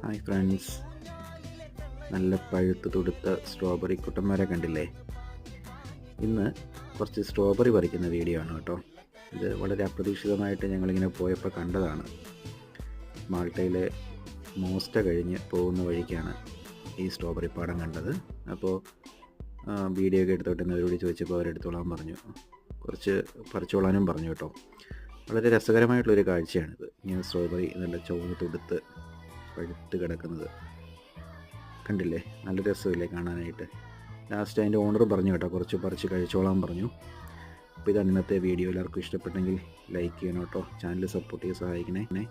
Hi friends, നല്ല പഴുത്ത് തുടുത്ത സ്ട്രോബെറി കുട്ടന്മാരെ കണ്ടില്ലേ? ഇന്ന് കുറച്ച് സ്ട്രോബെറി പറിക്കുന്ന വീഡിയോ ആണ് കേട്ടോ. ഇത് വളരെ അപ്രതീക്ഷിതമായിട്ട് ഞങ്ങളിങ്ങനെ പോയപ്പോൾ കണ്ടതാണ്. മാൾട്ടയിലെ മോസ്റ്റ കഴിഞ്ഞ് പോകുന്ന വഴിക്കാണ് ഈ സ്ട്രോബെറി പാടം കണ്ടത്. അപ്പോൾ വീഡിയോ ഒക്കെ എടുത്തോട്ടെന്ന് അവരോട് ചോദിച്ചപ്പോൾ അവരെടുത്തോളാൻ പറഞ്ഞു, കുറച്ച് പറിച്ചോളാനും പറഞ്ഞു കേട്ടോ. വളരെ രസകരമായിട്ടുള്ളൊരു കാഴ്ചയാണിത്. ഇങ്ങനെ സ്ട്രോബെറി നല്ല ചുവന്ന് തുടുത്ത് പഴുത്ത് കിടക്കുന്നത് കണ്ടില്ലേ? നല്ല രസമില്ലേ കാണാനായിട്ട്? ലാസ്റ്റ് അതിൻ്റെ ഓണർ പറഞ്ഞു കേട്ടോ, കുറച്ച് പറിച്ച് കഴിച്ചോളാൻ പറഞ്ഞു. അപ്പോൾ ഇതാണ് ഇന്നത്തെ വീഡിയോ. എല്ലാവർക്കും ഇഷ്ടപ്പെട്ടെങ്കിൽ ലൈക്ക് ചെയ്യണം കേട്ടോ. ചാനൽ സപ്പോർട്ട് ചെയ്യാൻ സഹായിക്കണേ.